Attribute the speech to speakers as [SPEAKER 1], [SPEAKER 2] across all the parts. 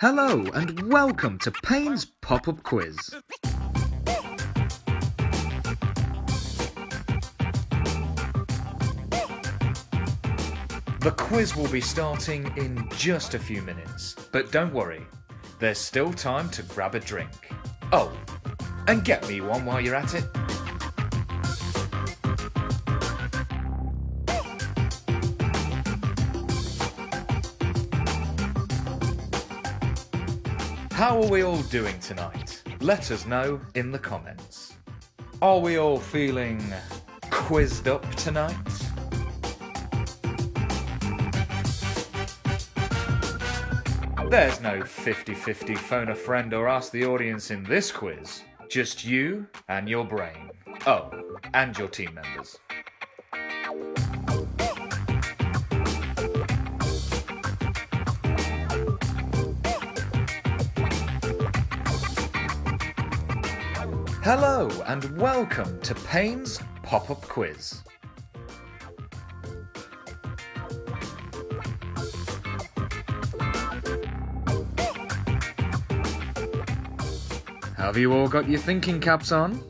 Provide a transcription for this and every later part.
[SPEAKER 1] Hello and welcome to Payne's pop-up quiz. The quiz will be starting in just a few minutes, but don't worry, there's still time to grab a drink. Oh, and get me one while you're at it. How are we all doing tonight? Let us know in the comments. Are we all feeling quizzed up tonight? There's no 50-50 phone a friend or ask the audience in this quiz. Just you and your brain. Oh, and your team members. Hello and welcome to Payne's pop-up quiz. Have you all got your thinking caps on?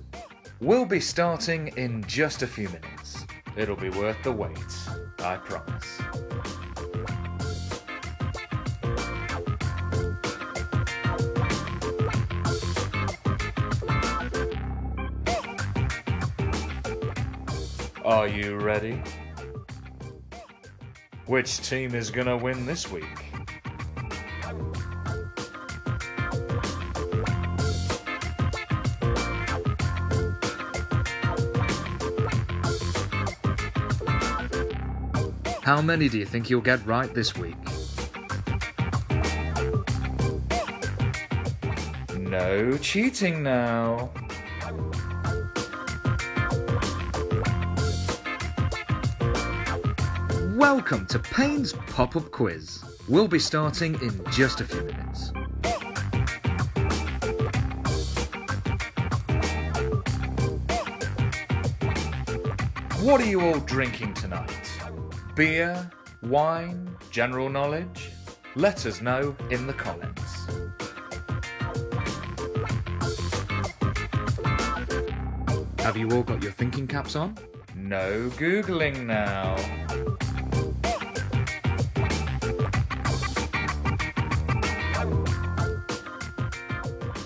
[SPEAKER 1] We'll be starting in just a few minutes. It'll be worth the wait, I promise. Are you ready? Which team is gonna win this week? How many do you think you'll get right this week? No cheating now. Welcome to Payne's pop-up quiz. We'll be starting in just a few minutes. What are you all drinking tonight? Beer, wine, general knowledge? Let us know in the comments. Have you all got your thinking caps on? No Googling now.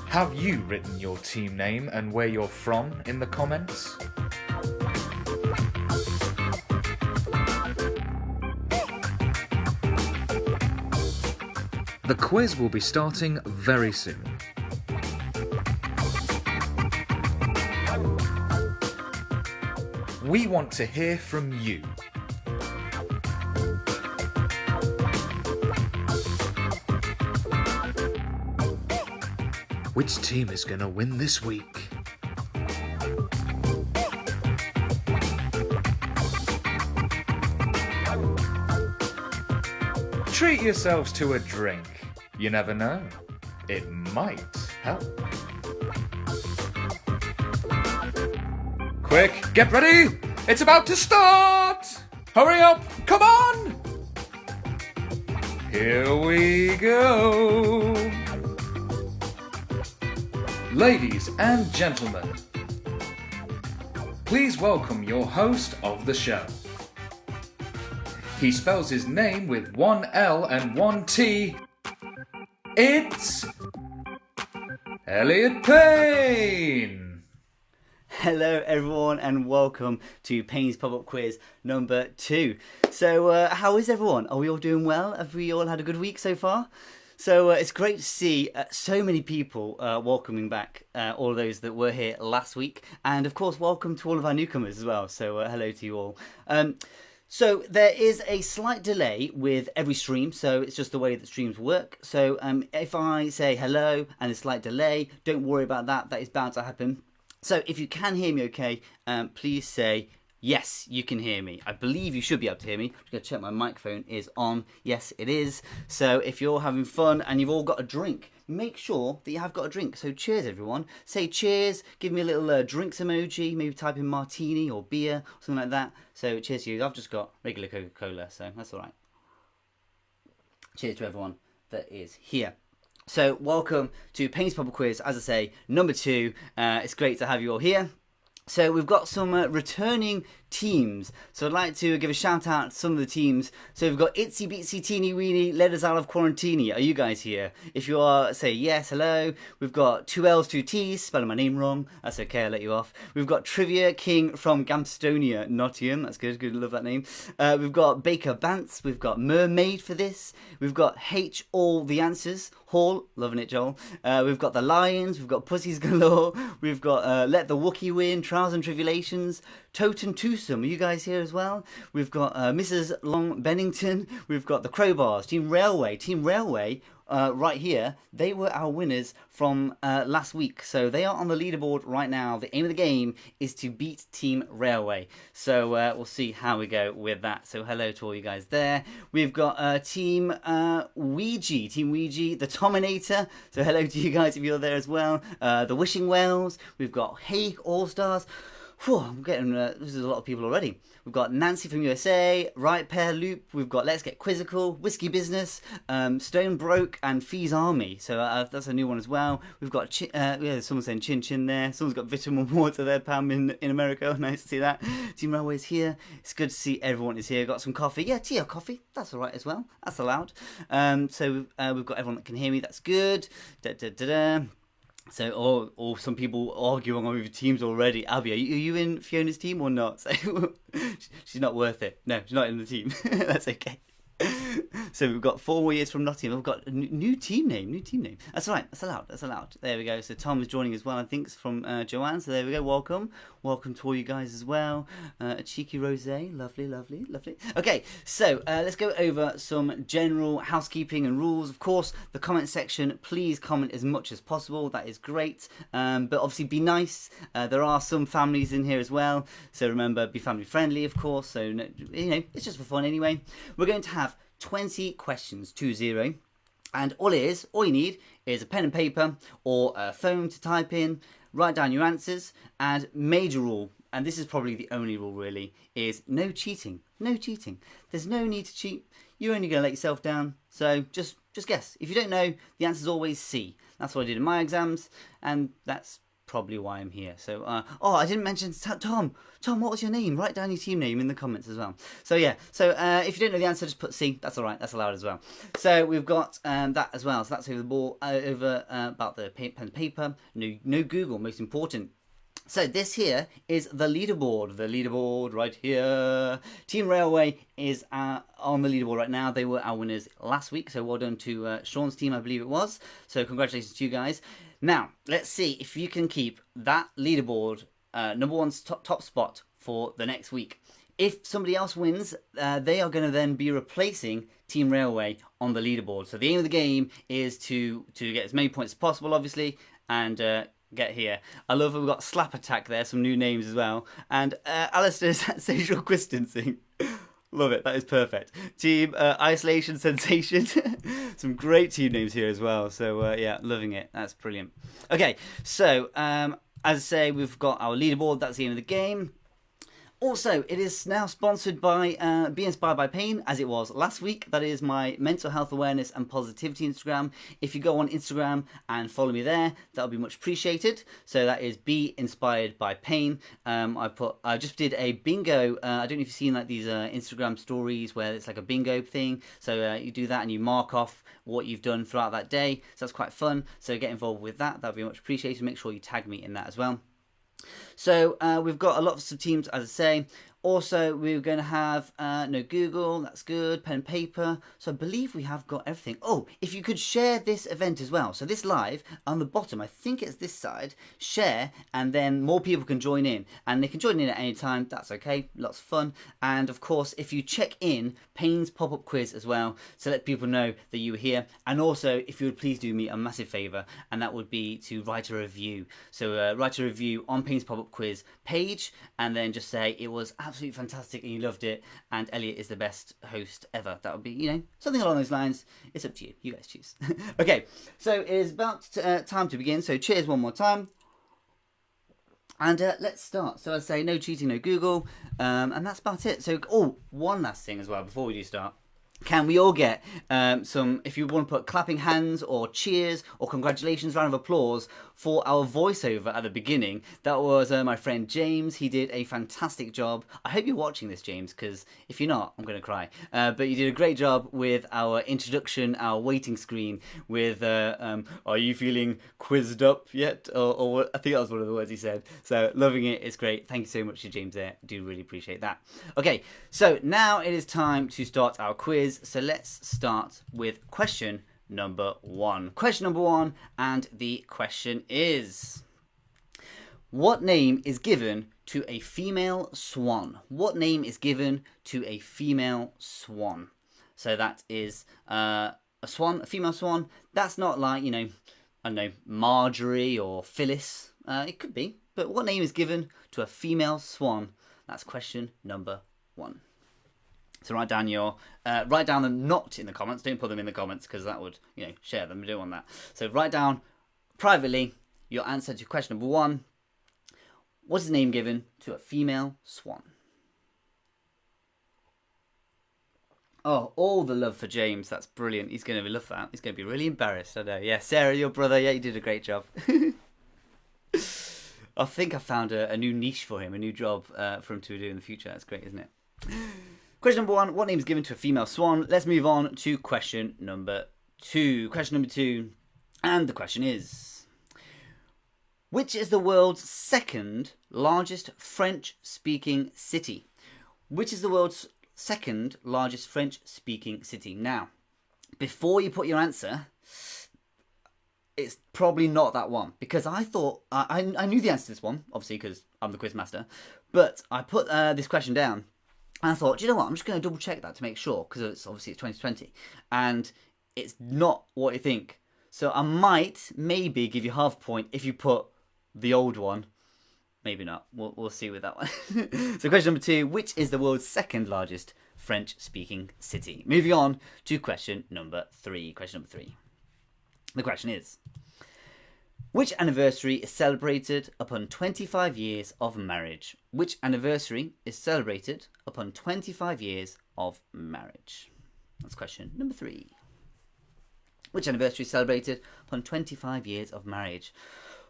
[SPEAKER 1] Have you written your team name and where you're from in the comments? The quiz will be starting very soon. We want to hear from you. Which team is going to win this week? Treat yourselves to a drink. You never know. It might help. Quick, get ready! It's about to start! Hurry up! Come on! Here we go! Ladies and gentlemen, please welcome your host of the show. He spells his name with one L and one T. It's Elliot Payne.
[SPEAKER 2] Hello everyone and welcome to Payne's pop-up quiz number 2. So how is everyone? Are we all doing well? Have we all had a good week so far? So it's great to see so many people welcoming back all of those that were here last week. And of course, welcome to all of our newcomers as well. So hello to you all. So there is a slight delay with every stream. So it's just the way that streams work. So if I say hello and a slight delay, don't worry about that. That is bound to happen. So if you can hear me okay, please say yes, you can hear me. I believe you should be able to hear me. I'm just going to check my microphone is on. Yes, it is. So if you're having fun and you've all got a drink, make sure that you have got a drink. So cheers, everyone. Say cheers. Give me a little drinks emoji. Maybe type in martini or beer or something like that. So cheers to you. I've just got regular Coca-Cola, so that's all right. Cheers to everyone that is here. So welcome to Payne's Pub Quiz, as I say, number 2. It's great to have you all here. So we've got some returning teams. So I'd like to give a shout out to some of the teams. So we've got Itsy Bitsy Teeny Weeny, Let Us Out of Quarantini. Are you guys here? If you are, say yes, hello. We've got 2 L's, 2 T's, spelling my name wrong. That's okay, I'll let you off. We've got Trivia King from Gamstonia, Nottingham. That's good, love that name. We've got Baker Bants. We've got Mermaid for this. We've got H All the Answers. Hall, loving it, Joel. We've got the Lions. We've got Pussies Galore. We've got Let the Wookiee Win, Trials and Tribulations. Toten Twosome, are you guys here as well? We've got Mrs. Long Bennington. We've got the Crowbars, Team Railway. Team Railway, right here, they were our winners from last week. So they are on the leaderboard right now. The aim of the game is to beat Team Railway. So we'll see how we go with that. So hello to all you guys there. We've got Team Ouija, the Tominator. So hello to you guys if you're there as well. The Wishing Wells. We've got Hague All-Stars. Whew, I'm getting, this is a lot of people already. We've got Nancy from USA, Right Pair Loop, we've got Let's Get Quizzical, Whiskey Business, Stone Broke, and Fees Army. So that's a new one as well. We've got, someone's saying Chin Chin there. Someone's got Vitamin Water there, Pam, in America. Nice to see that. Team Railway's here. It's good to see everyone is here. Got some coffee. Yeah, tea or coffee. That's all right as well. That's allowed. So we've got everyone that can hear me. That's good. So, or some people arguing over teams already. Abby, are you in Fiona's team or not? So, she's not worth it. No, she's not in the team. That's okay. So we've got 4 more years from Nottingham. We've got a new team name. That's right. That's allowed. There we go. So Tom is joining as well, I think, from Joanne. So there we go. Welcome to all you guys as well. A cheeky rosé. Lovely. Okay, so let's go over some general housekeeping and rules. Of course, the comment section, please comment as much as possible. That is great. But obviously be nice. There are some families in here as well. So remember, be family friendly, of course. So, it's just for fun anyway. We're going to have 20 questions, 20. And all you need is a pen and paper or a phone to type in, write down your answers, and major rule, and this is probably the only rule really, is no cheating. There's no need to cheat. You're only going to let yourself down. So just guess. If you don't know, the answer's always C. That's what I did in my exams, and that's probably why I'm here. So, I didn't mention Tom. Tom, what was your name? Write down your team name in the comments as well. So yeah, if you don't know the answer, just put C. That's all right. That's allowed as well. So we've got that as well. So that's over the ball, about the pen and paper. No Google, most important. So this here is the leaderboard right here. Team Railway is on the leaderboard right now. They were our winners last week, so well done to Sean's team, I believe it was. So congratulations to you guys. Now, let's see if you can keep that leaderboard number one's top spot for the next week. If somebody else wins, they are going to then be replacing Team Railway on the leaderboard. So the aim of the game is to get as many points as possible, obviously, and get here. I love that we've got Slap Attack there, some new names as well. And Alistair's at Social Distancing. Love it, that is perfect. Team Isolation Sensation. Some great team names here as well. So yeah, loving it. That's brilliant. Okay, so as I say, we've got our leaderboard. That's the end of the game. Also, it is now sponsored by Be Inspired by Payne, as it was last week. That is my mental health awareness and positivity Instagram. If you go on Instagram and follow me there, that'll be much appreciated. So that is Be Inspired by Payne. I just did a bingo. I don't know if you've seen like these Instagram stories where it's like a bingo thing. So you do that and you mark off what you've done throughout that day. So that's quite fun. So get involved with that. That'll be much appreciated. Make sure you tag me in that as well. So we've got a lot of teams, as I say. Also, we're going to have no Google, that's good, pen and paper. So I believe we have got everything. Oh, if you could share this event as well. So this live, on the bottom, I think it's this side, share, and then more people can join in. And they can join in at any time, that's okay, lots of fun. And of course, if you check in Payne's pop-up quiz as well, to let people know that you were here. And also, if you would please do me a massive favour, and that would be to write a review. So write a review on Payne's pop-up quiz page, and then just say it was absolutely fantastic and you loved it, and Elliot is the best host ever. That would be, something along those lines. It's up to you. You guys choose. Okay, so it is about time to begin. So cheers one more time. And let's start. So I say no cheating, no Google, and that's about it. So, one last thing as well before we do start. Can we all get some, if you want to put clapping hands or cheers or congratulations, round of applause for our voiceover at the beginning? That was my friend James. He did a fantastic job. I hope you're watching this, James, because if you're not, I'm going to cry. But you did a great job with our introduction, our waiting screen with, are you feeling quizzed up yet? Or I think that was one of the words he said. So loving it. It's great. Thank you so much to James there. I do really appreciate that. Okay, so now it is time to start our quiz. So let's start with question number 1. Question number 1, and the question is: what name is given to a female swan? What name is given to a female swan? So that is a swan, a female swan. That's not like, I don't know, Marjorie or Phyllis. It could be, but what name is given to a female swan? That's question number 1. So write down them not in the comments. Don't put them in the comments because that would, share them. We don't want that. So write down privately your answer to question number 1. What is the name given to a female swan? Oh, all the love for James. That's brilliant. He's going to love that. He's going to be really embarrassed. I know. Yeah, Sarah, your brother. Yeah, you did a great job. I think I found a new niche for him, a new job for him to do in the future. That's great, isn't it? Question number 1, what name is given to a female swan? Let's move on to question number 2. Question number 2, and the question is: which is the world's second largest French-speaking city? Which is the world's second largest French-speaking city? Now, before you put your answer, it's probably not that one, because I thought, I knew the answer to this one, obviously, because I'm the quiz master, but I put this question down, and I thought, do you know what, I'm just going to double check that to make sure, because it's 2020, and it's not what you think. So I might, maybe, give you half a point if you put the old one. Maybe not. We'll see with that one. So question number 2, which is the world's second largest French-speaking city? Moving on to question number 3. Question number 3. The question is: which anniversary is celebrated upon 25 years of marriage? Which anniversary is celebrated upon 25 years of marriage? That's question number 3. Which anniversary is celebrated upon 25 years of marriage?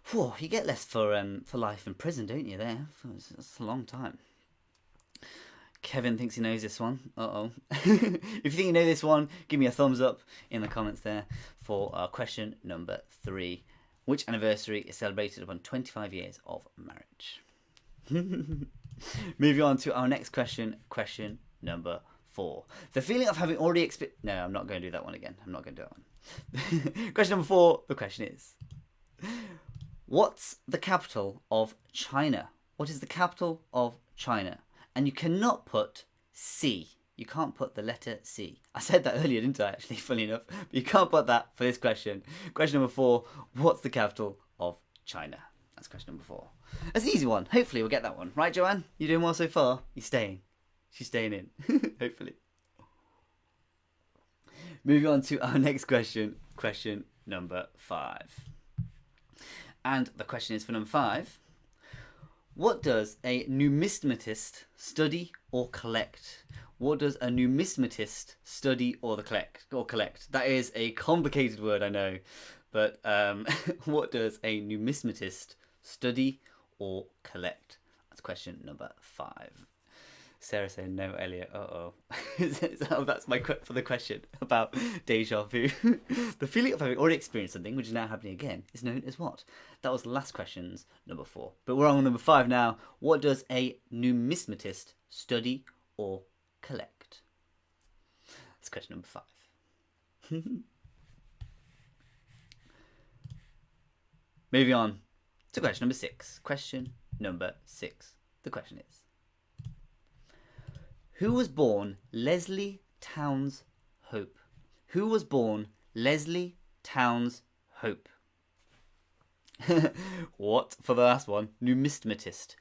[SPEAKER 2] Whew, you get less for life in prison, don't you, there? That's a long time. Kevin thinks he knows this one. Uh-oh. If you think you know this one, give me a thumbs up in the comments there for question number 3. Which anniversary is celebrated upon 25 years of marriage? Moving on to our next question, question number 4. The feeling of having already experienced... No, I'm not going to do that one again. I'm not going to do that one. Question number 4, the question is: what's the capital of China? What is the capital of China? And you cannot put C. You can't put the letter C. I said that earlier, didn't I, actually, funny enough. But you can't put that for this question. Question number 4, what's the capital of China? That's question number 4. That's an easy one. Hopefully we'll get that one. Right, Joanne? You doing well so far? You're staying. She's staying in. Hopefully. Moving on to our next question. Question number 5. And the question is for number 5. What does a numismatist study or collect? What does a numismatist study or collect? That is a complicated word, I know. But what does a numismatist study or collect? That's question number 5. Sarah saying no, Elliot. Uh-oh. That's my for the question about deja vu. The feeling of having already experienced something, which is now happening again, is known as what? That was last question's number 4. But we're on number 5 now. What does a numismatist study or collect? That's question number 5. Moving on to question number 6. Question number 6. The question is: who was born Leslie Towns Hope? Who was born Leslie Towns Hope? What for the last one? Numismatist.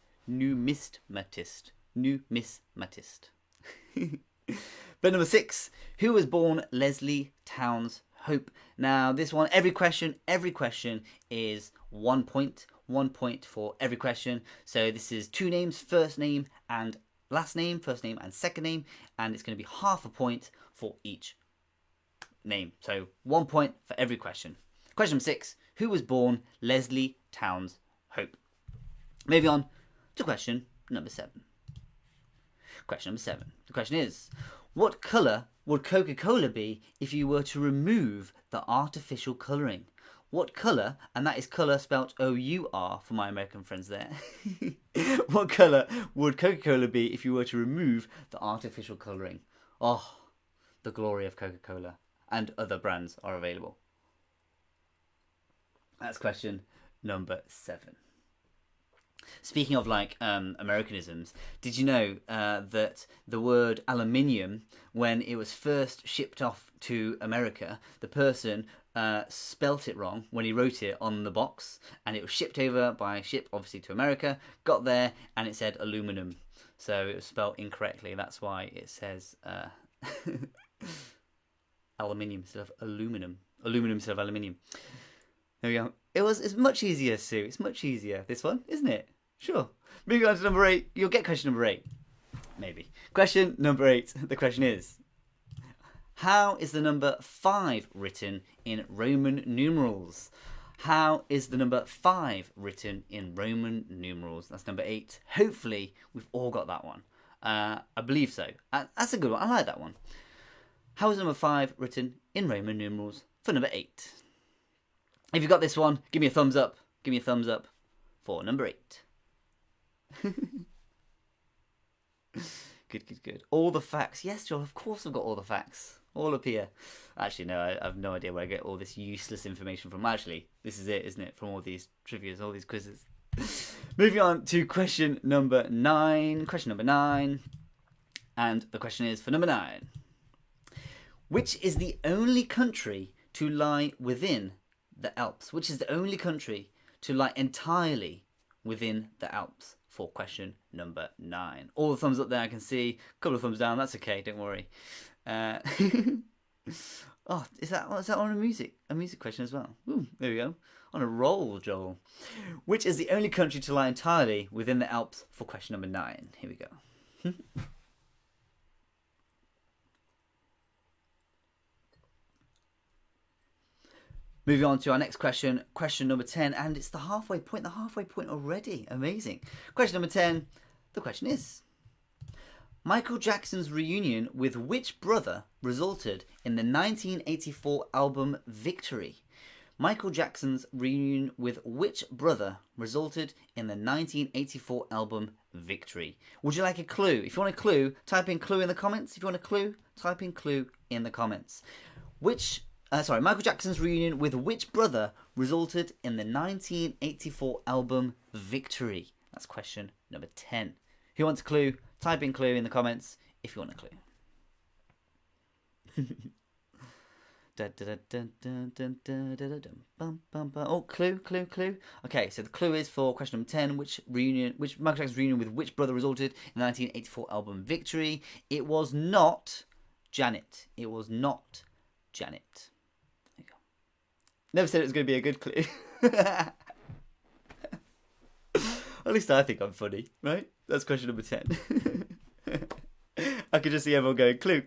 [SPEAKER 2] But number 6, who was born Leslie Towns Hope? Now this one, every question is 1 point. 1 point for every question. So this is 2 names, first name and last name, first name, and second name, and it's going to be half a point for each name. So 1 point for every question. Question number 6. Who was born Leslie Towns Hope? Moving on to question number 7. Question number 7. The question is, what colour would Coca-Cola be if you were to remove the artificial colouring? What colour, and that is colour spelt O-U-R for my American friends there. What colour would Coca-Cola be if you were to remove the artificial colouring? Oh, the glory of Coca-Cola. And other brands are available. That's question number 7. Speaking of Americanisms, did you know that the word aluminium, when it was first shipped off to America, the person spelt it wrong when he wrote it on the box, and it was shipped over by ship, obviously, to America, got there, and it said aluminum. So it was spelt incorrectly. That's why it says aluminium instead of aluminum. Aluminum instead of aluminium. There we go. It's much easier, Sue. It's much easier, this one, isn't it? Sure. Moving on to number 8. You'll get question number 8. Maybe. Question number 8. The question is, how is the number 5 written in Roman numerals? How is the number 5 written in Roman numerals? That's number 8. Hopefully, we've all got that one. I believe so. That's a good one. I like that one. How is number 5 written in Roman numerals for number 8? If you got this one, give me a thumbs up. Give me a thumbs up for number 8. Good. All the facts. Yes, Joel, of course I've got all the facts. All up here. Actually, no, I have no idea where I get all this useless information from. Actually, this is it, isn't it? From all these trivias, all these quizzes. Moving on to question number 9. Question number 9. And the question is for number 9. Which is the only country to lie within the Alps? Which is the only country to lie entirely within the Alps? For question number 9. All the thumbs up there I can see. A couple of thumbs down. That's okay. Don't worry. Oh, is that on a music question as well? Ooh, there we go. On a roll, Joel. Which is the only country to lie entirely within the Alps? For question number 9. Here we go. Moving on to our next question, question number 10, and it's the halfway point already. Amazing. Question number 10, the question is, Michael Jackson's reunion with which brother resulted in the 1984 album Victory? Michael Jackson's reunion with which brother resulted in the 1984 album Victory? Would you like a clue? If you want a clue, type in clue in the comments. If you want a clue, type in clue in the comments. Michael Jackson's reunion with which brother resulted in the 1984 album Victory? That's question number 10. Who wants a clue? Type in clue in the comments if you want a clue. Oh, clue. Okay, so the clue is for question number 10, which Michael Jackson's reunion with which brother resulted in the 1984 album Victory? It was not Janet. It was not Janet. Never said it was going to be a good clue. At least I think I'm funny, right? That's question number 10. I could just see everyone going, clue.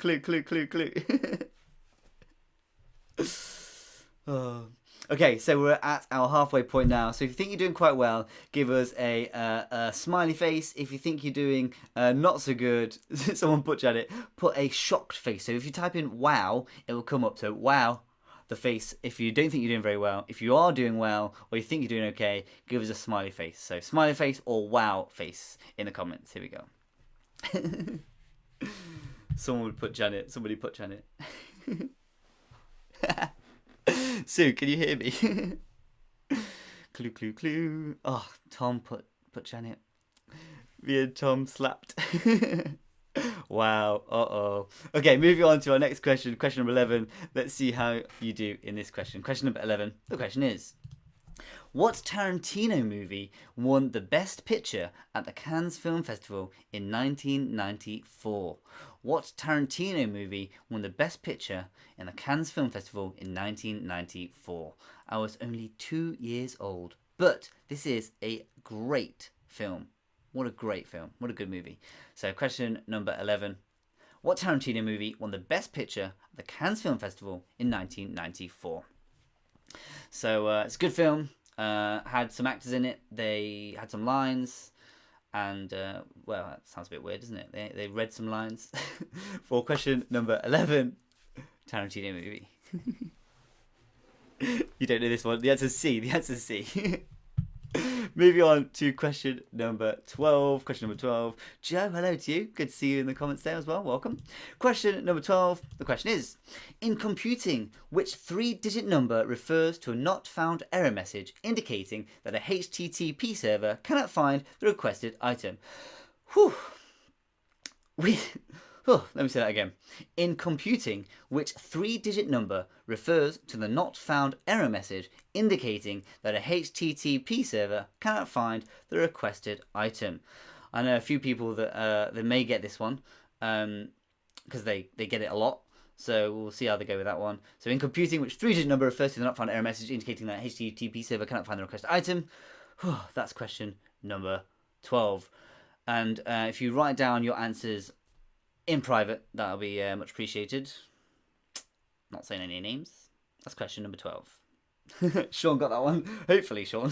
[SPEAKER 2] Oh. Okay, so we're at our halfway point now. So if you think you're doing quite well, give us a smiley face. If you think you're doing not so good, someone put at it, put a shocked face. So if you type in wow, it will come up. So wow. The face, if you don't think you're doing very well, if you are doing well, or you think you're doing okay, give us a smiley face. So smiley face or wow face in the comments. Here we go. Somebody put Janet. Sue, can you hear me? Clue. Oh, Tom put Janet. Me and Tom slapped. Wow. Uh-oh. Okay, moving on to our next question. Question number 11. Let's see how you do in this question. Question number 11. The question is, what Tarantino movie won the Best Picture at the Cannes Film Festival in 1994? What Tarantino movie won the Best Picture in the Cannes Film Festival in 1994? I was only 2 years old, but this is a great film. What a great film. What a good movie. So question number 11. What Tarantino movie won the Best Picture at the Cannes Film Festival in 1994? So it's a good film. Had some actors in it. They had some lines. And, well, that sounds a bit weird, doesn't it? They read some lines. For question number 11. Tarantino movie. You don't know this one. The answer's C. The answer's C. Moving on to question number 12. Question number 12. Joe, hello to you. Good to see you in the comments there as well. Welcome. Question number 12. The question is, in computing, which 3-digit number refers to a not found error message indicating that a HTTP server cannot find the requested item? Whew. Let me say that again. In computing, which 3-digit number refers to the not found error message indicating that a HTTP server cannot find the requested item? I know a few people that they may get this one because they get it a lot. So we'll see how they go with that one. So in computing, which 3-digit number refers to the not found error message indicating that a HTTP server cannot find the requested item? That's question number 12. And if you write down your answers in private, that'll be much appreciated. Not saying any names. That's question number 12. Sean got that one. Hopefully, Sean.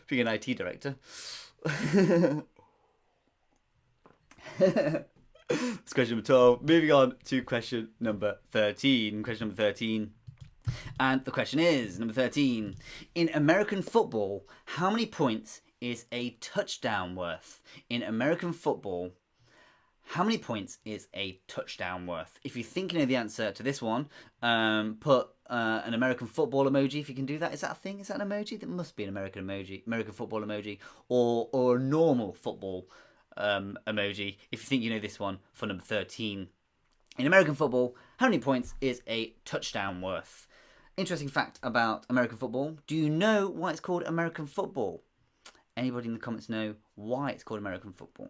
[SPEAKER 2] Being an IT director. That's question number 12. Moving on to question number 13. Question number 13. And the question is, number 13. In American football, how many points is a touchdown worth? In American football, how many points is a touchdown worth? If you think you know the answer to this one, put an American football emoji if you can do that. Is that a thing? Is that an emoji? There must be an American football emoji, or a normal football emoji if you think you know this one for number 13. In American football, how many points is a touchdown worth? Interesting fact about American football. Do you know why it's called American football? Anybody in the comments know why it's called American football?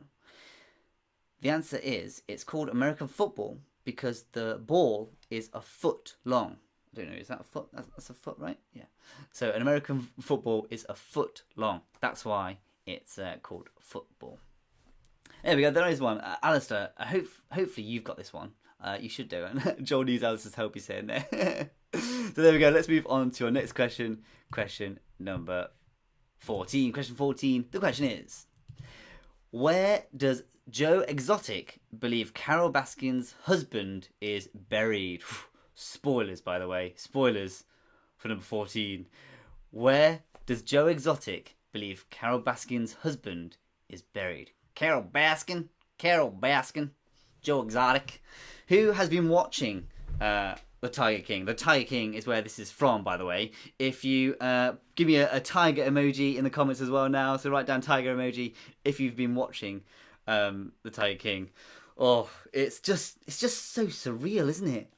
[SPEAKER 2] The answer is, it's called American football because the ball is a foot long. I don't know, is that a foot? That's a foot, right? Yeah. So an American football is a foot long. That's why it's called football. There we go, there is one. Alistair, hopefully you've got this one. You should do it. Joel needs Alistair's help, he's saying there. So there we go, let's move on to our next question. Question number 14. Question 14. The question is, where does Joe Exotic believe Carol Baskin's husband is buried? Spoilers, by the way. Spoilers for number 14. Where does Joe Exotic believe Carol Baskin's husband is buried? Carol Baskin, Joe Exotic, who has been watching The Tiger King. The Tiger King is where this is from, by the way. If you give me a tiger emoji in the comments as well now, so write down tiger emoji if you've been watching The Tiger King. Oh, it's just so surreal, isn't it?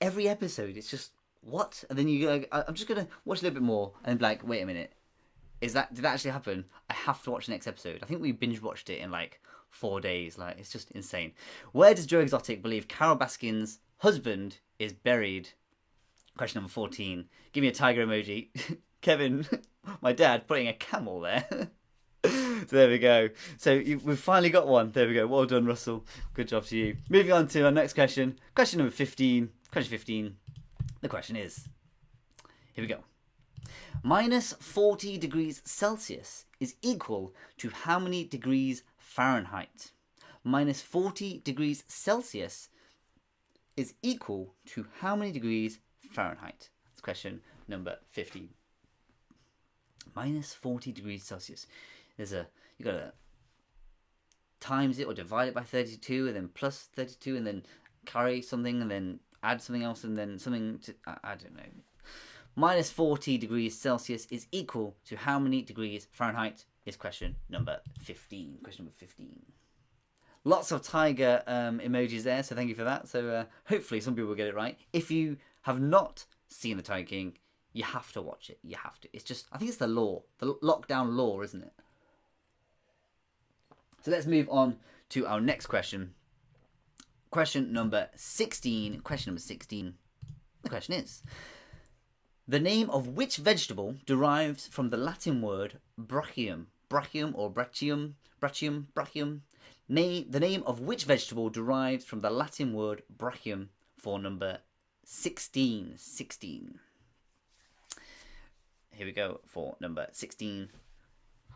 [SPEAKER 2] Every episode, it's just, what? And then you go, I'm just gonna watch a little bit more and be like, wait a minute, did that actually happen? I have to watch the next episode. I think we binge watched it in like 4 days. Like, it's just insane. Where does Joe Exotic believe Carol Baskin's husband is buried? Question number 14. Give me a tiger emoji. Kevin, my dad, putting a camel there. So there we go. So we've finally got one. There we go. Well done, Russell. Good job to you. Moving on to our next question. Question number 15. Question 15. The question is, here we go. Minus 40 degrees Celsius is equal to how many degrees Fahrenheit? Minus 40 degrees Celsius is equal to how many degrees Fahrenheit? That's question number 15. Minus 40 degrees Celsius. You got to times it or divide it by 32 and then plus 32 and then carry something and then add something else and then something to, I don't know. Minus 40 degrees Celsius is equal to how many degrees Fahrenheit is question number 15. Question number 15. Lots of tiger emojis there, so thank you for that. So hopefully some people will get it right. If you have not seen The Tiger King, you have to watch it. You have to. It's just, I think it's the law. The lockdown law, isn't it? So let's move on to our next question. Question number 16. Question number 16. The question is, the name of which vegetable derives from the Latin word brachium? brachium or brachium. The name of which vegetable derives from the Latin word brachium for number 16. Here we go for number 16.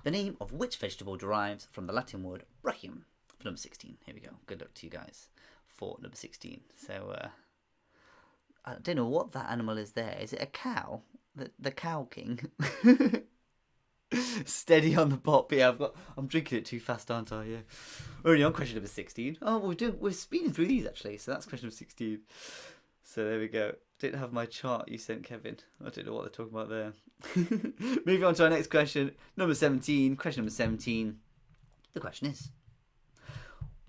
[SPEAKER 2] The name of which vegetable derives from the Latin word brachium for number 16. Here we go. Good luck to you guys for number 16. So, I don't know what that animal is there. Is it a cow? The cow king? Steady on the pop. Yeah, I'm drinking it too fast, aren't I? Yeah. Already on question number 16. Oh, we're speeding through these actually. So that's question number 16. So there we go. Didn't have my chart you sent, Kevin. I don't know what they're talking about there. Moving on to our next question, number 17. Question number 17. The question is,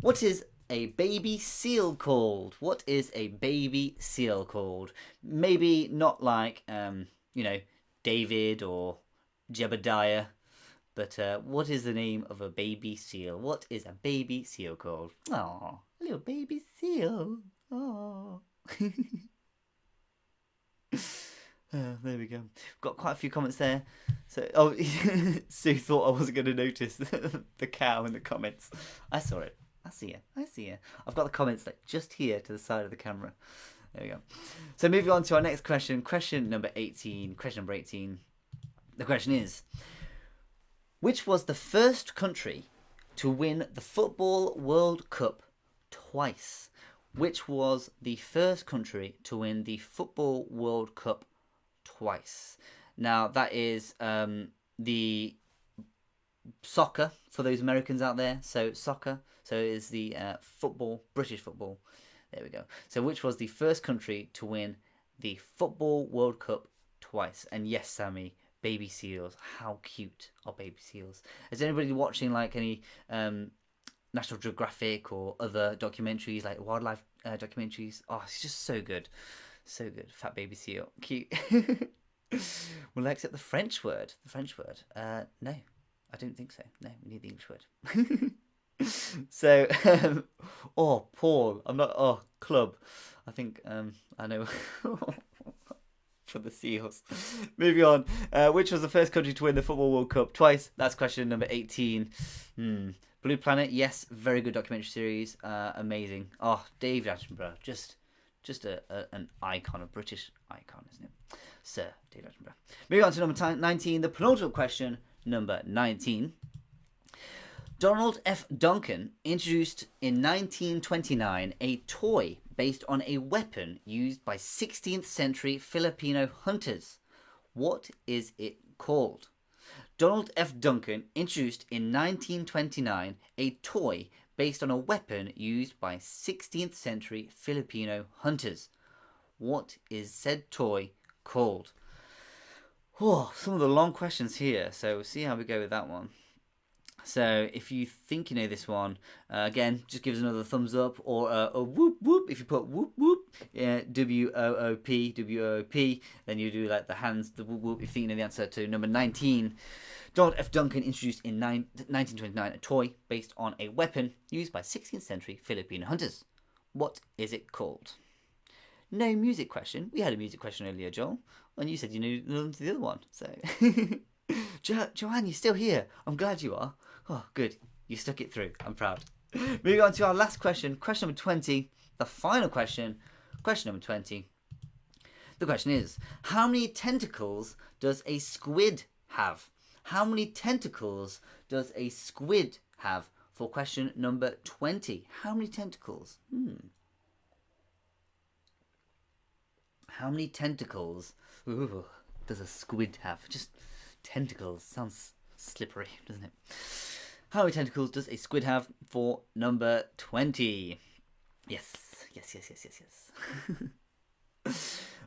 [SPEAKER 2] what is a baby seal called? What is a baby seal called? Maybe not like, David or Jebediah, but what is the name of a baby seal? What is a baby seal called? Oh, a little baby seal. Oh. There we go. We've got quite a few comments there. So, Sue thought I wasn't going to notice the cow in the comments. I saw it. I see you. I've got the comments like just here to the side of the camera. There we go. So moving on to our next question. Question number 18. The question is, which was the first country to win the Football World Cup twice? Which was the first country to win the Football World Cup twice? Now, that is the soccer for those Americans out there. So, soccer. So, it is the football, British football. There we go. So, which was the first country to win the Football World Cup twice? And yes, Sammy, baby seals. How cute are baby seals? Is anybody watching like any National Geographic or other documentaries like wildlife documentaries? Oh, it's just so good. Fat baby seal. Cute. Will I accept the French word? No, I don't think so. No, we need the English word. So, Paul. I'm not, club. I think, I know. For the seals. Moving on. Which was the first country to win the Football World Cup twice? That's question number 18. Blue Planet, yes, very good documentary series, amazing. Oh, David Attenborough, just an icon, a British icon, isn't it? Sir David Attenborough. Moving on to number 19, the penultimate question, number 19. Donald F. Duncan introduced in 1929 a toy based on a weapon used by 16th century Filipino hunters. What is it called? Donald F. Duncan introduced in 1929 a toy based on a weapon used by 16th century Filipino hunters. What is said toy called? Oh, some of the long questions here, so we'll see how we go with that one. So if you think you know this one, again, just give us another thumbs up or a whoop whoop. If you put whoop whoop, W-O-O-P, then you do like the hands, the whoop whoop, if you think you know the answer to number 19. Donald F. Duncan introduced in 1929 a toy based on a weapon used by 16th century Filipino hunters. What is it called? No music question. We had a music question earlier, Joel, and you said you knew the other one. So, Joanne, you're still here. I'm glad you are. Oh, good. You stuck it through. I'm proud. Moving on to our last question. Question number 20. The final question. Question number 20. The question is, how many tentacles does a squid have? How many tentacles does a squid have? For question number 20. How many tentacles? How many tentacles does a squid have? Just tentacles. Sounds slippery, doesn't it? How many tentacles does a squid have for number 20? Yes.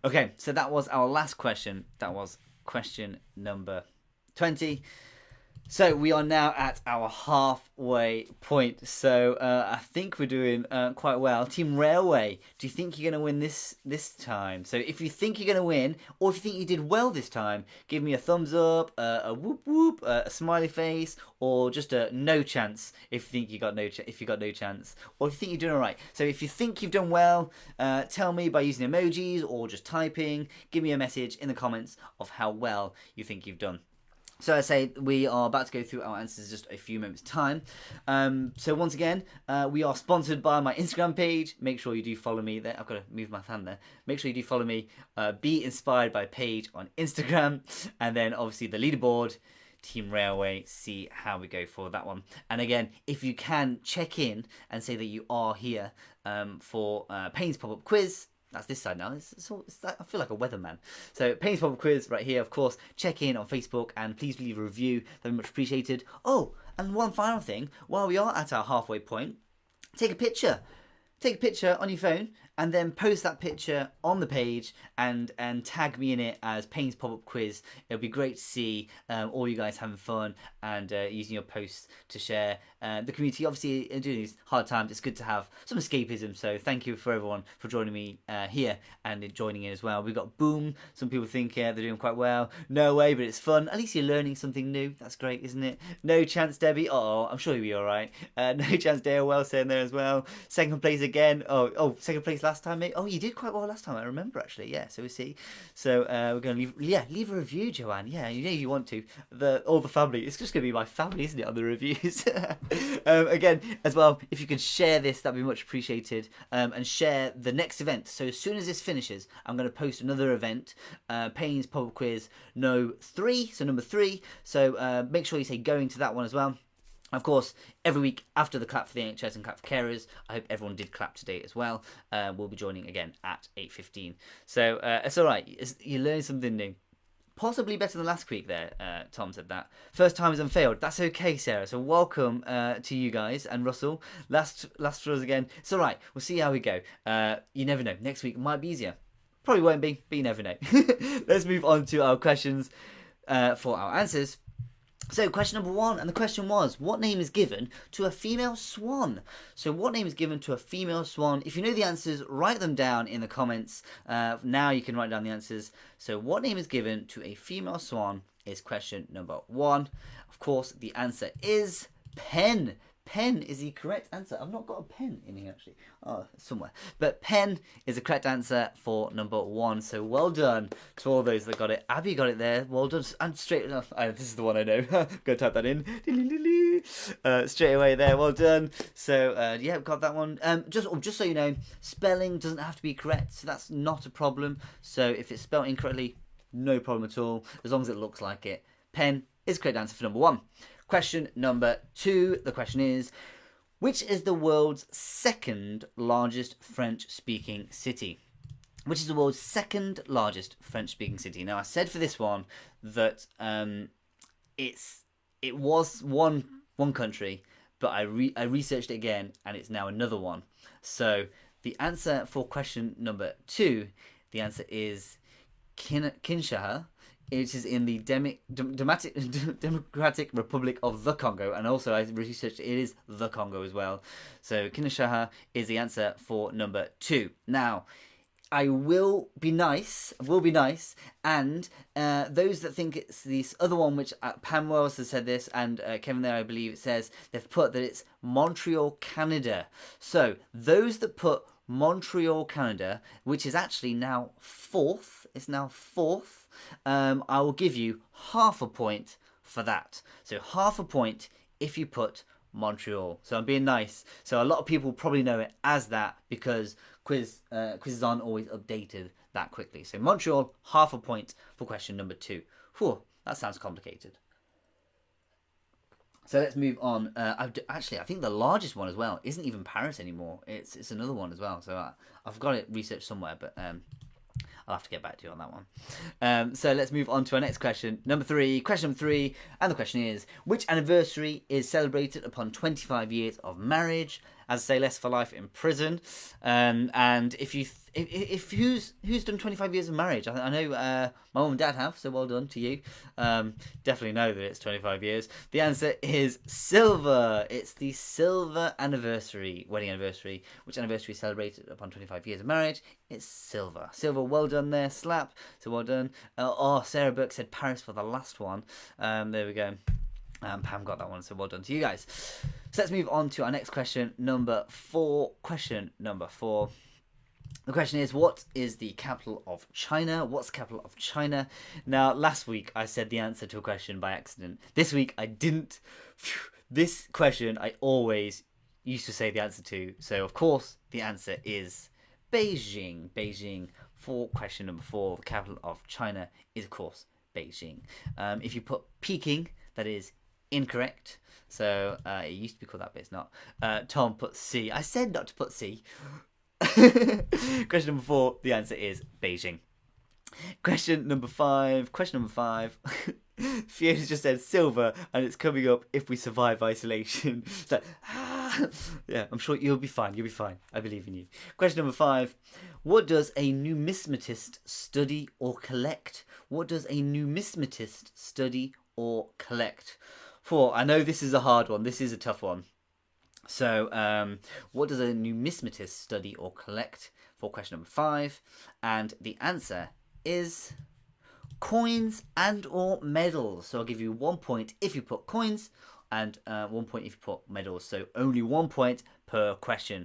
[SPEAKER 2] Okay, so that was our last question. That was question number 20. So we are now at our halfway point. So I think we're doing quite well. Team Railway, do you think you're going to win this time? So if you think you're going to win, or if you think you did well this time, give me a thumbs up, a whoop whoop, a smiley face, or just a no chance if you think you got no chance, or if you think you're doing all right. So if you think you've done well, tell me by using emojis or just typing. Give me a message in the comments of how well you think you've done. So I say we are about to go through our answers in just a few moments' time. So once again, we are sponsored by my Instagram page. Make sure you do follow me there. I've got to move my fan there. Make sure you do follow me. Be Inspired by Page on Instagram. And then obviously the leaderboard, Team Railway, see how we go for that one. And again, if you can check in and say that you are here for Payne's pop-up quiz. That's this side now. I feel like a weatherman. So, Payne's Pop Quiz right here, of course. Check in on Facebook and please leave a review. That'd be much appreciated. Oh, and one final thing. While we are at our halfway point, take a picture. Take a picture on your phone and then post that picture on the page and tag me in it as Payne's Pop-Up Quiz. It'll be great to see all you guys having fun and using your posts to share the community. Obviously, during these hard times, it's good to have some escapism. So thank you for everyone for joining me here and joining in as well. We've got Boom. Some people think they're doing quite well. No way, but it's fun. At least you're learning something new. That's great, isn't it? No Chance Debbie. Oh, I'm sure you'll be all right. No Chance Dale well saying there as well. Second place again. Oh, second place last time, mate. Oh, you did quite well last time. I remember actually. Yeah. So we see. So we're going to leave a review, Joanne. Yeah, you know you want to. All the family. It's just going to be my family, isn't it, on the reviews? Again, as well, if you could share this, that'd be much appreciated. And share the next event. So as soon as this finishes, I'm going to post another event. Payne's Pop Quiz No 3. So number 3. So make sure you say going to that one as well. Of course, every week after the clap for the NHS and clap for carers, I hope everyone did clap today as well. We'll be joining again at 8:15. So it's all right. You're learning something new. Possibly better than last week there, Tom said that. First time is unfailed. That's okay, Sarah. So welcome to you guys and Russell. Last for us again. It's all right. We'll see how we go. You never know. Next week might be easier. Probably won't be, but you never know. Let's move on to our questions for our answers. So, question number 1, and the question was, what name is given to a female swan? So, what name is given to a female swan? If you know the answers, write them down in the comments. Now you can write down the answers. So, what name is given to a female swan is question number 1. Of course, the answer is Pen. Pen is the correct answer. I've not got a pen in here actually. Oh, somewhere. But Pen is the correct answer for number 1. So well done to all those that got it. Abby got it there. Well done. And straight enough. This is the one I know. Go type that in. Straight away there. Well done. So yeah, got that one. Just so you know, spelling doesn't have to be correct. So that's not a problem. So if it's spelled incorrectly, no problem at all. As long as it looks like it. Pen is the correct answer for number 1. Question number 2, the question is, which is the world's second largest French-speaking city? Which is the world's second largest French-speaking city? Now, I said for this one that it was one country, but I researched it again, and it's now another one. So the answer for question number 2, the answer is Kinshasa. It is in the Democratic Republic of the Congo, and also I researched it is the Congo as well. So Kinshasa is the answer for number 2. Now, I will be nice, and those that think it's this other one, which Pam Wells has said this, and Kevin there, I believe, it says they've put that it's Montreal, Canada. So those that put Montreal, Canada, which is actually now 4th, I will give you half a point for that. So half a point if you put Montreal. So I'm being nice. So a lot of people probably know it as that because quizzes aren't always updated that quickly. So Montreal, half a point for question number 2. Whew, that sounds complicated. So let's move on. I think the largest one as well isn't even Paris anymore. It's another one as well. So I've got it researched somewhere, but I'll have to get back to you on that one. So let's move on to our next question. Question number 3. And the question is, which anniversary is celebrated upon 25 years of marriage? As I say, less for life in prison. And if who's done 25 years of marriage? I know my mum and dad have, so well done to you. Definitely know that it's 25 years. The answer is silver. It's the silver anniversary, wedding anniversary. Which anniversary is celebrated upon 25 years of marriage? It's silver. Silver, well done there, slap. So well done. Sarah Burke said Paris for the last one. There we go. Pam got that one, so well done to you guys. So let's move on to our next question, number 4. Question number 4. The question is, what is the capital of China? What's the capital of China? Now, last week I said the answer to a question by accident. This week I didn't. This question I always used to say the answer to. So, of course, the answer is Beijing. Beijing for question number 4. The capital of China is, of course, Beijing. If you put Peking, that is incorrect. So, it used to be called that, but it's not. Tom put C. I said not to put C. Question number 4, the answer is Beijing. Question number 5. Fiona just said silver, and it's coming up if we survive isolation. So, yeah, I'm sure you'll be fine. You'll be fine. I believe in you. Question number 5. What does a numismatist study or collect? What does a numismatist study or collect? 4. I know this is a hard one. This is a tough one. So, what does a numismatist study or collect for question number 5? And the answer is coins and or medals. So I'll give you 1 point if you put coins and 1 point if you put medals. So only 1 point per question.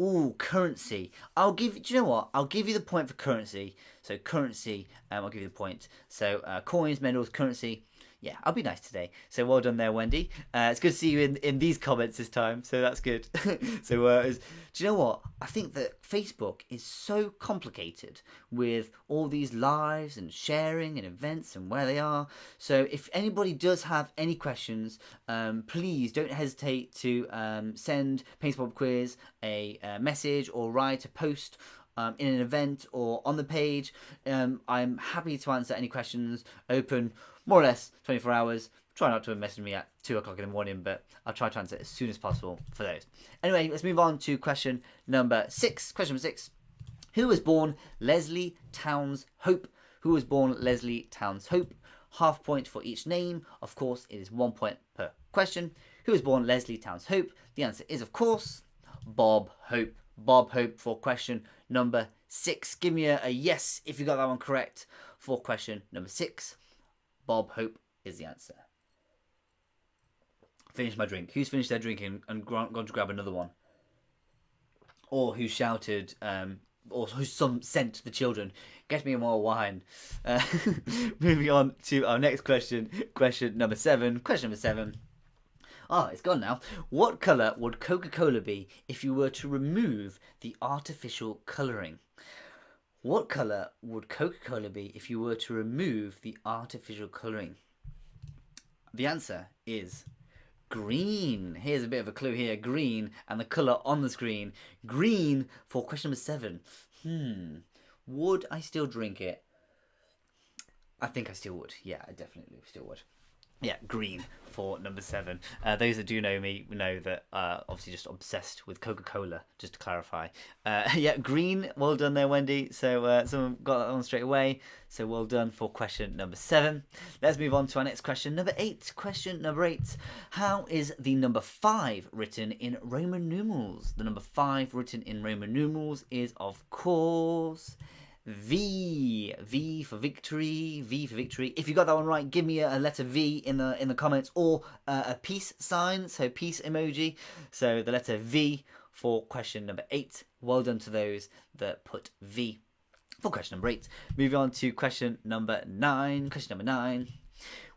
[SPEAKER 2] Ooh, currency. Do you know what? I'll give you the point for currency. So currency, I'll give you the point. So coins, medals, currency. Yeah, I'll be nice today. So well done there, Wendy. It's good to see you in these comments this time, so that's good. So do you know what? I think that Facebook is so complicated with all these lives and sharing and events and where they are. So if anybody does have any questions, please don't hesitate to send Payne's Pop Quiz a message or write a post in an event or on the page. I'm happy to answer any questions. Open more or less 24 hours. Try not to message me at 2 o'clock in the morning, but I'll try to answer as soon as possible for those. Anyway, let's move on to question number 6. Question number 6. Who was born Leslie Towns Hope? Who was born Leslie Towns Hope? Half point for each name. Of course, it is 1 point per question. Who was born Leslie Towns Hope? The answer is, of course, Bob Hope. Bob Hope for question number 6. Give me a yes if you got that one correct for question number 6. Bob Hope is the answer. Finish my drink. Who's finished their drinking and gone to grab another one? Or who shouted, or who sent the children, get me more wine. Moving on to our next question. Question number 7. Question number 7. Ah, it's gone now. What colour would Coca-Cola be if you were to remove the artificial colouring? What colour would Coca-Cola be if you were to remove the artificial colouring? The answer is green. Here's a bit of a clue here. Green, and the colour on the screen. Green for question number 7. Would I still drink it? I think I still would. Yeah, I definitely still would. Yeah, green for number 7. Those that do know me know that obviously just obsessed with Coca-Cola, just to clarify. Yeah, green. Well done there, Wendy. So someone got that one straight away. So well done for question number 7. Let's move on to our next question, number 8. Question number 8. How is the number 5 written in Roman numerals? The number 5 written in Roman numerals is, of course, V. V for victory. V for victory. If you got that one right, give me a letter V in the comments, or a peace sign, so peace emoji. So the letter V for question number 8. Well done to those that put V for question number 8. Moving on to question number 9. Question number 9.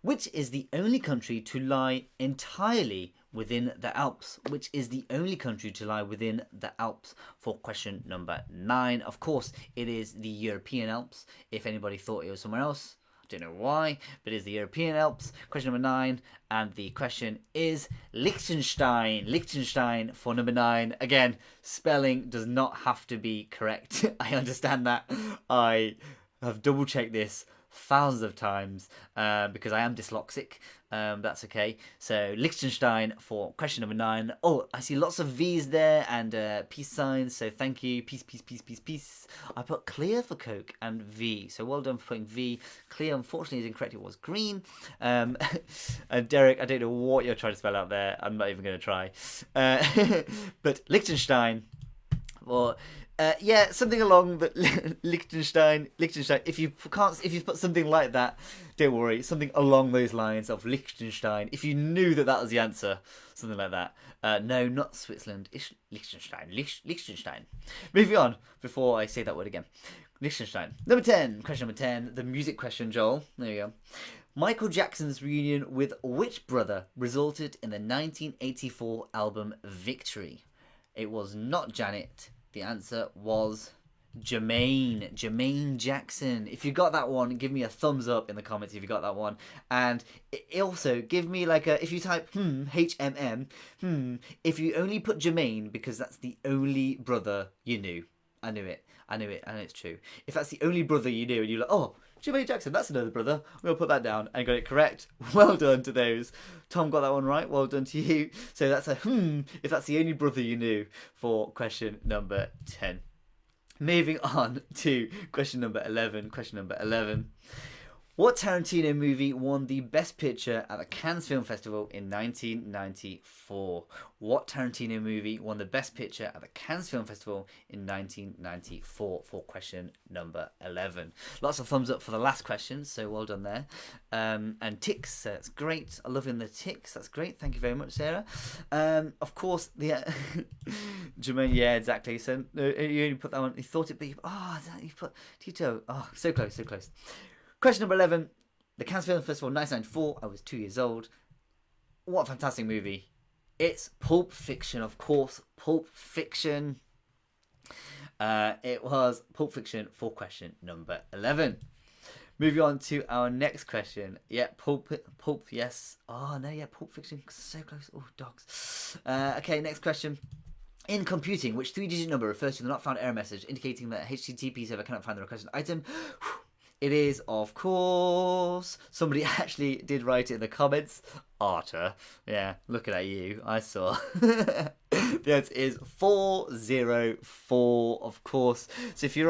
[SPEAKER 2] Which is the only country to lie entirely within the Alps? Which is the only country to lie within the Alps for question number 9? Of course, it is the European Alps. If anybody thought it was somewhere else, I don't know why, but it is the European Alps. Question number 9, and the question is Liechtenstein. Liechtenstein for number 9. Again, spelling does not have to be correct. I understand that. I have double checked this thousands of times because I am dyslexic. That's okay. So Liechtenstein for question number 9. Oh, I see lots of V's there and peace signs, so thank you. Peace, peace, peace, peace, peace. I put clear for Coke and V, so well done for putting V. Clear, unfortunately, is incorrect. It was green. And Derek, I don't know what you're trying to spell out there. I'm not even going to try. But Liechtenstein, or Yeah, something along the Liechtenstein. If you put something like that, don't worry. Something along those lines of Liechtenstein. If you knew that was the answer, something like that. No, not Switzerland. It's Liechtenstein. Liechtenstein. Moving on. Before I say that word again, Liechtenstein. Number 10. Question number 10. The music question, Joel. There you go. Michael Jackson's reunion with which brother resulted in the 1984 album Victory? It was not Janet. The answer was Jermaine Jackson. If you got that one, give me a thumbs up in the comments if you got that one. And also give me like if you type HMM, if you only put Jermaine because that's the only brother you knew. I knew it, and it's true. If that's the only brother you knew and you're like, oh, Jermaine Jackson, that's another brother, we'll put that down and got it correct. Well done to those. Tom got that one right. Well done to you. So that's a if that's the only brother you knew for question number 10. Moving on to question number 11. Question number 11. What Tarantino movie won the Best Picture at the Cannes Film Festival in 1994? What Tarantino movie won the Best Picture at the Cannes Film Festival in 1994? For question number 11. Lots of thumbs up for the last question, so well done there. And ticks, that's great. I love in the ticks, that's great. Thank you very much, Sarah. Of course, the Jermaine, yeah, exactly. So you only put that one. You thought it, but you put Tito. Oh, so close, so close. Question number 11. The Cannes Film Festival 1994. I was 2 years old. What a fantastic movie. It's Pulp Fiction, of course. Pulp Fiction. It was Pulp Fiction for question number 11. Moving on to our next question. Yeah, Pulp, yes. Oh, no, yeah, Pulp Fiction. So close. Oh, dogs. Okay, next question. In computing, which 3-digit number refers to the not found error message indicating that HTTP server cannot find the requested item? It is, of course. Somebody actually did write it in the comments. Arter. Yeah, looking at you. I saw. The answer is 404, of course. So if you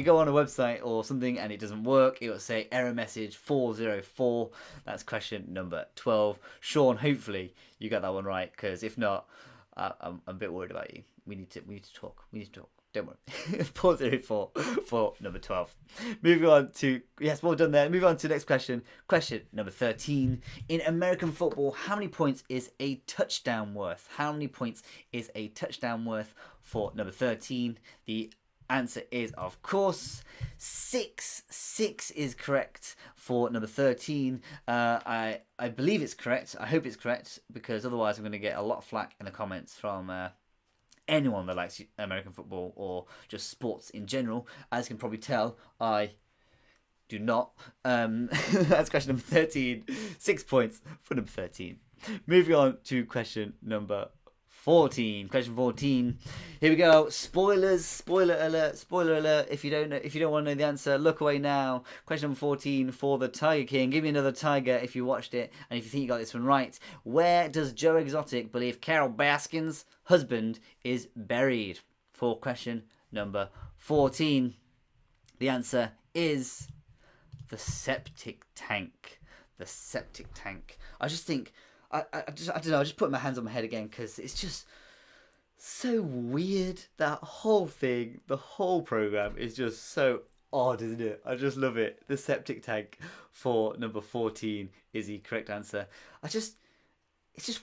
[SPEAKER 2] go on a website or something and it doesn't work, it will say error message 404. That's question number 12. Sean, hopefully you got that one right, because if not, I'm a bit worried about you. We need to talk. Don't worry. 404 for number 12. Moving on to, yes, well done there. Moving on to the next question. Question number 13. In American football, how many points is a touchdown worth? How many points is a touchdown worth for number 13? The answer is, of course, 6. 6 is correct for number 13. I believe it's correct. I hope it's correct, because otherwise I'm going to get a lot of flack in the comments from anyone that likes American football or just sports in general. As you can probably tell, I do not. That's question number 13. 6 points for number 13. Moving on to question number 14. Question 14. Here we go. Spoilers. Spoiler alert. Spoiler alert. If you don't want to know the answer, look away now. Question number 14 for the Tiger King. Give me another tiger if you watched it and if you think you got this one right. Where does Joe Exotic believe Carol Baskin's husband is buried? For question number 14. The answer is the septic tank. The septic tank. I just think, I don't know, I just put my hands on my head again, because it's just so weird. That whole thing, the whole program is just so odd, isn't it? I just love it. The septic tank for number 14 is the correct answer. It's just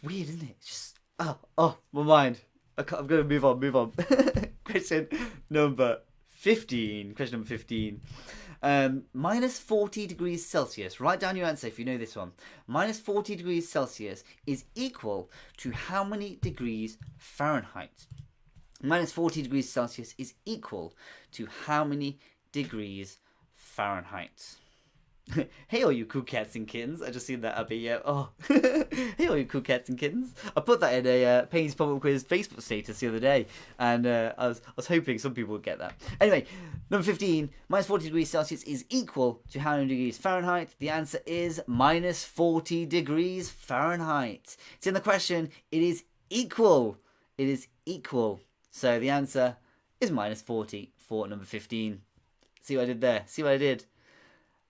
[SPEAKER 2] weird, isn't it? It's just, my mind. I'm going to move on. Question number 15. Question number 15. Minus 40 degrees Celsius. Write down your answer if you know this one. Minus 40 degrees Celsius is equal to how many degrees Fahrenheit? Minus 40 degrees Celsius is equal to how many degrees Fahrenheit? Hey, all you cool cats and kittens. I just seen that up here. Oh, hey, all you cool cats and kittens. I put that in a Payne's Pop-Up Quiz Facebook status the other day, and I was hoping some people would get that. Anyway, number 15, minus 40 degrees Celsius is equal to how many degrees Fahrenheit? The answer is minus 40 degrees Fahrenheit. It's in the question. It is equal. It is equal. So the answer is minus 40 for number 15. See what I did there? See what I did?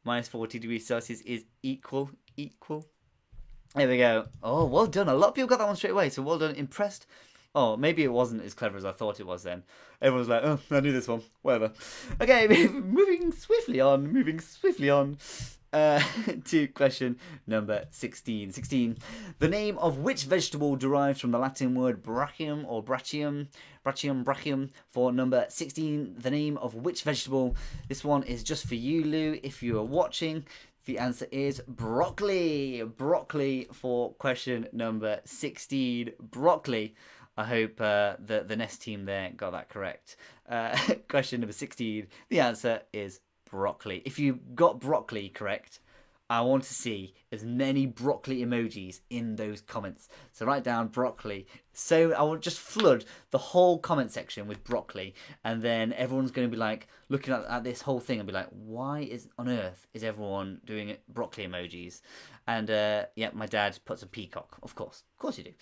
[SPEAKER 2] Minus 40 degrees Celsius is equal. There we go. Oh, well done. A lot of people got that one straight away. So well done. Impressed Oh, maybe it wasn't as clever as I thought it was then. Everyone's like, oh, I knew this one. Whatever. Okay, moving swiftly on. To question number 16. 16. The name of which vegetable derives from the Latin word brachium or brachium? Brachium. For number 16, the name of which vegetable? This one is just for you, Lou, if you are watching. The answer is broccoli. Broccoli for question number 16. Broccoli. I hope the Nest team there got that correct. Question number 16. The answer is broccoli. If you got broccoli correct, I want to see as many broccoli emojis in those comments. So write down broccoli. So I will just flood the whole comment section with broccoli, and then everyone's going to be like looking at this whole thing and be like, why on earth is everyone doing broccoli emojis? And yeah, my dad puts a peacock. Of course you do.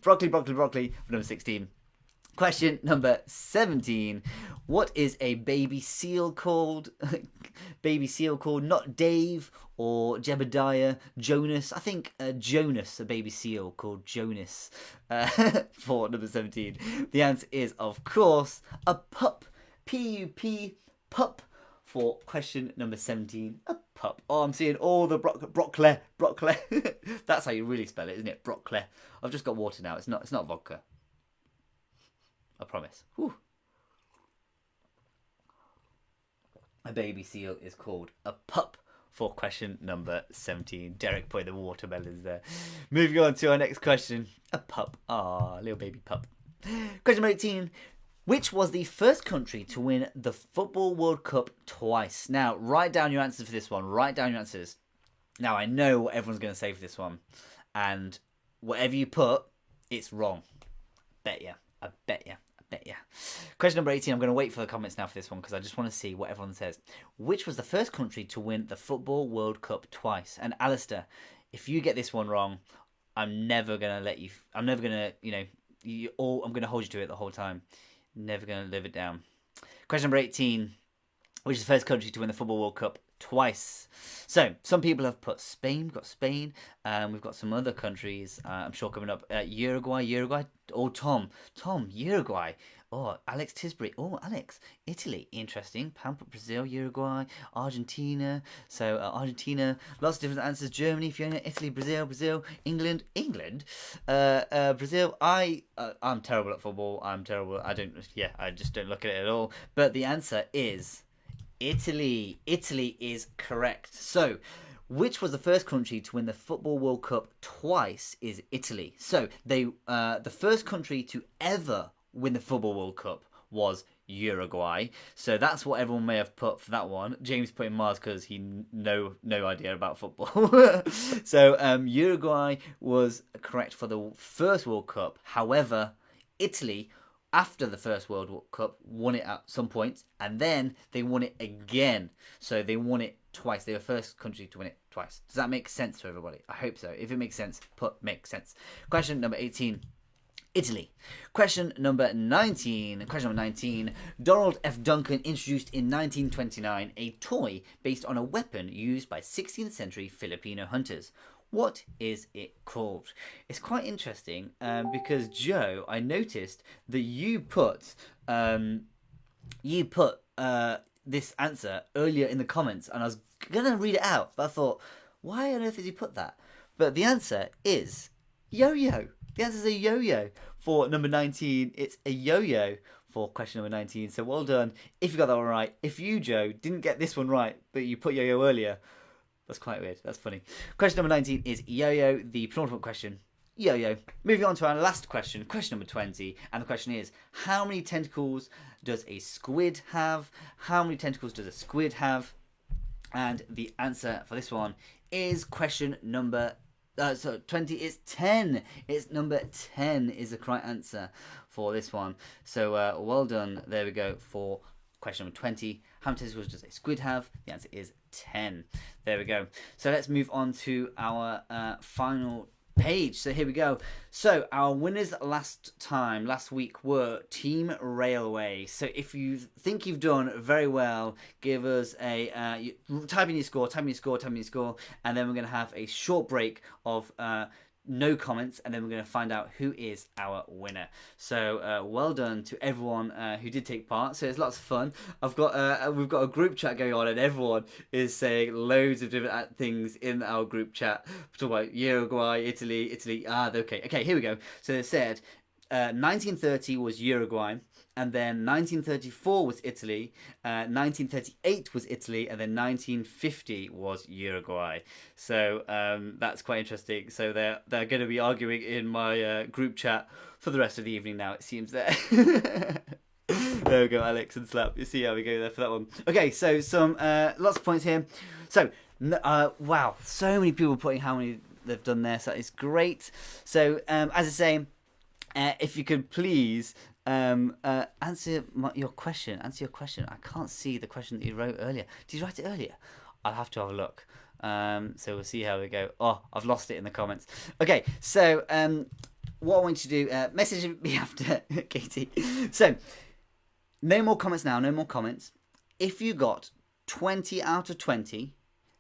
[SPEAKER 2] Broccoli for number 16. Question number 17. What is a baby seal called? Baby seal called not Dave or Jebediah, Jonas. I think Jonas, a baby seal called Jonas. For number 17. The answer is, of course, a pup. P-U-P, pup. For question number 17, a pup. Oh, I'm seeing all the broccoli. That's how you really spell it, isn't it? Broccoli. I've just got water now. It's not vodka. I promise. Whew. A baby seal is called a pup for question number 17. Derek put the watermelons there. Moving on to our next question. A pup. Ah, little baby pup. Question number 18. Which was the first country to win the Football World Cup twice? Now, write down your answers for this one. Write down your answers. Now, I know what everyone's going to say for this one. And whatever you put, it's wrong. I bet you. Question number 18. I'm going to wait for the comments now for this one because I just want to see what everyone says. Which was the first country to win the Football World Cup twice? And Alistair, if you get this one wrong, I'm never going to let you... I'm never going to, I'm going to hold you to it the whole time. Never going to live it down. Question number 18. Which is the first country to win the Football World Cup twice? So, some people have put Spain. We've got Spain. We've got some other countries, I'm sure, coming up. Uruguay. Oh, Tom, Uruguay. Oh, Alex Tisbury. Oh, Alex. Italy. Interesting. Pampa, Brazil, Uruguay, Argentina. So, Argentina. Lots of different answers. Germany, Fiona, Italy, Brazil, England. Brazil. I'm terrible at football. I just don't look at it at all. But the answer is Italy. Italy is correct. So, which was the first country to win the Football World Cup twice is Italy. So, the first country to ever win the Football World Cup was Uruguay. So that's what everyone may have put for that one. James put in Mars because he no idea about football. So Uruguay was correct for the first World Cup. However, Italy, after the first World Cup, won it at some point, and then they won it again. So they won it twice. They were the first country to win it twice. Does that make sense to everybody? I hope so. If it makes sense, put makes sense. Question number 18. Italy. Question number 19. Donald F. Duncan introduced in 1929 a toy based on a weapon used by 16th century Filipino hunters. What is it called? It's quite interesting because Joe, I noticed that you put this answer earlier in the comments, and I was gonna read it out, but I thought, why on earth did you put that? But the answer is yo-yo. The answer is a yo-yo for number 19. It's a yo-yo for question number 19. So well done if you got that one right. If you, Joe, didn't get this one right, but you put yo-yo earlier, that's quite weird. That's funny. Question number 19 is yo-yo, the penultimate question. Yo-yo. Moving on to our last question, question number 20. And the question is, how many tentacles does a squid have? How many tentacles does a squid have? And the answer for this one is question number 20 is 10. It's number 10 is the correct answer for this one. So well done. There we go for question number 20. How many tentacles does a squid have? The answer is 10. There we go. So let's move on to our final page. So here we go. So our winners last week were Team Railway. So if you think you've done very well, give us type in your score, and then we're going to have a short break of no comments, and then we're going to find out who is our winner. So well done to everyone who did take part. So it's lots of fun. We've got a group chat going on, and everyone is saying loads of different things in our group chat. We're talking about Uruguay, Italy. Okay, here we go. So they said 1930 was Uruguay, and then 1934 was Italy, 1938 was Italy, and then 1950 was Uruguay. So that's quite interesting. So they're going to be arguing in my group chat for the rest of the evening now, it seems there. There we go, Alex and Slap. You see how we go there for that one. Okay, so some lots of points here. So, wow, so many people putting how many they've done there, so that is great. So, as I say, if you could please answer your question. I can't see the question that you wrote earlier. Did you write it earlier? I'll have to have a look. So we'll see how we go. Oh, I've lost it in the comments. Okay, so what I want you to do, message me after, Katie. So, no more comments now, no more comments. If you got 20 out of 20,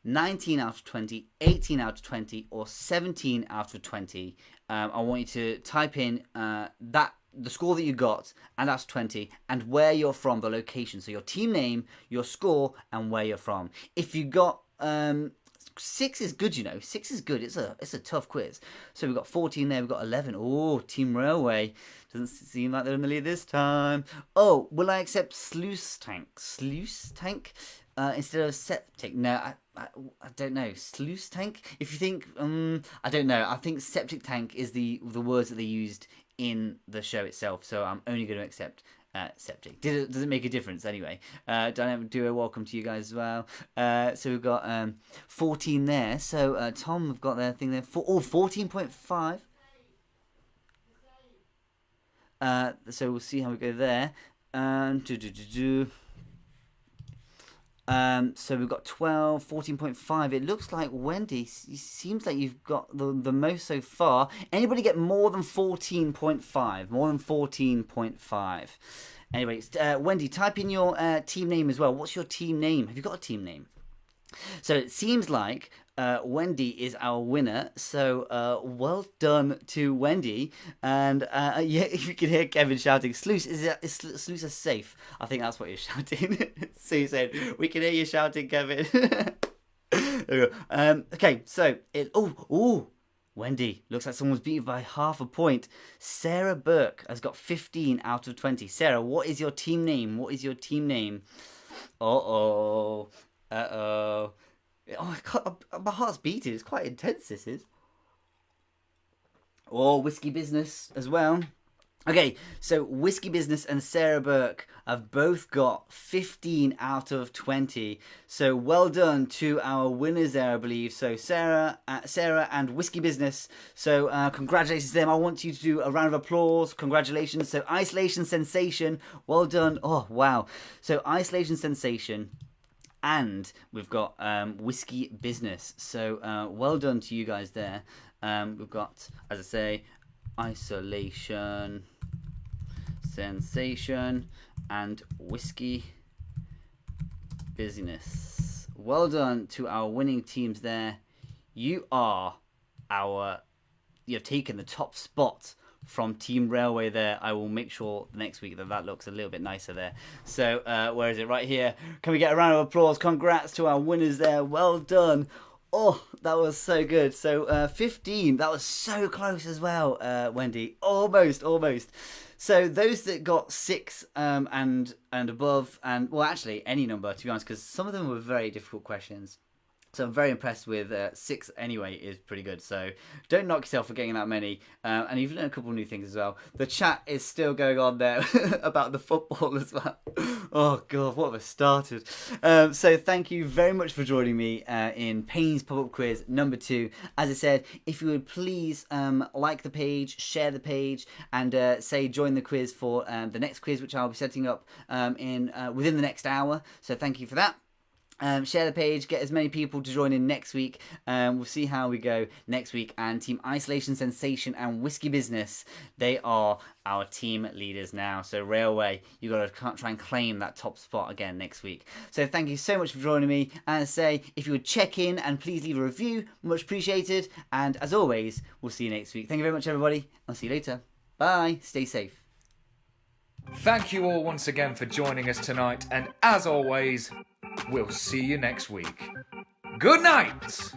[SPEAKER 2] 19 out of 20, 18 out of 20, or 17 out of 20, I want you to type in the score that you got, and that's 20, and where you're from, the location. So your team name, your score, and where you're from. If you got 6 is good, 6 is good. It's a tough quiz. So we've got 14 there, we've got 11. Oh, Team Railway. Doesn't seem like they're in the lead this time. Oh, will I accept sluice tank? Sluice tank? Instead of septic? No, I don't know. Sluice tank? If you think, I don't know. I think septic tank is the words that they used in the show itself. So I'm only going to accept septic. Does it make a difference anyway? Dynamic Duo, welcome to you guys as well. So we've got 14 there. So Tom, we've got their thing there. 14.5. So we'll see how we go there. So we've got 12, 14.5. It looks like Wendy, seems like you've got the most so far. Anybody get more than 14.5? More than 14.5. Anyway, Wendy, type in your team name as well. What's your team name? Have you got a team name? So it seems like Wendy is our winner. So well done to Wendy. And yeah, you can hear Kevin shouting, "Sluice, is Sluice is safe?" I think that's what you're shouting. So you said, "We can hear you shouting, Kevin." There we go. Okay, so Wendy, looks like someone's beaten by half a point. Sarah Burke has got 15 out of 20. Sarah, what is your team name? What is your team name? Uh-oh. Oh, my heart's beating. It's quite intense, this is. Oh, Whiskey Business as well. Okay, so Whiskey Business and Sarah Burke have both got 15 out of 20. So well done to our winners there, I believe. So Sarah and Whiskey Business. So congratulations to them. I want you to do a round of applause. Congratulations. So Isolation Sensation, well done. Oh, wow. So Isolation Sensation. And we've got Whiskey Business. So well done to you guys there. We've got, as I say, Isolation Sensation and Whiskey Business. Well done to our winning teams there. You have taken the top spot from Team Railway there. I will make sure next week that looks a little bit nicer there. So where is it? Right here. Can we get a round of applause? Congrats to our winners there. Well done. Oh, that was so good. So 15, that was so close as well, Wendy. Almost. So those that got 6 and above, and well, actually any number, to be honest, because some of them were very difficult questions. So I'm very impressed with 6 anyway is pretty good. So don't knock yourself for getting that many. And you've learned a couple of new things as well. The chat is still going on there about the football as well. Oh, God, what have I started? So thank you very much for joining me in Payne's Pop-Up Quiz number 2. As I said, if you would please like the page, share the page, and say join the quiz for the next quiz, which I'll be setting up within the next hour. So thank you for that. Share the page, get as many people to join in next week. We'll see how we go next week. And Team Isolation Sensation and Whiskey Business, they are our team leaders now. So Railway, you got to try and claim that top spot again next week. So thank you so much for joining me. And say, if you would check in and please leave a review, much appreciated. And as always, we'll see you next week. Thank you very much, everybody. I'll see you later. Bye. Stay safe.
[SPEAKER 1] Thank you all once again for joining us tonight, and as always, we'll see you next week. Good night!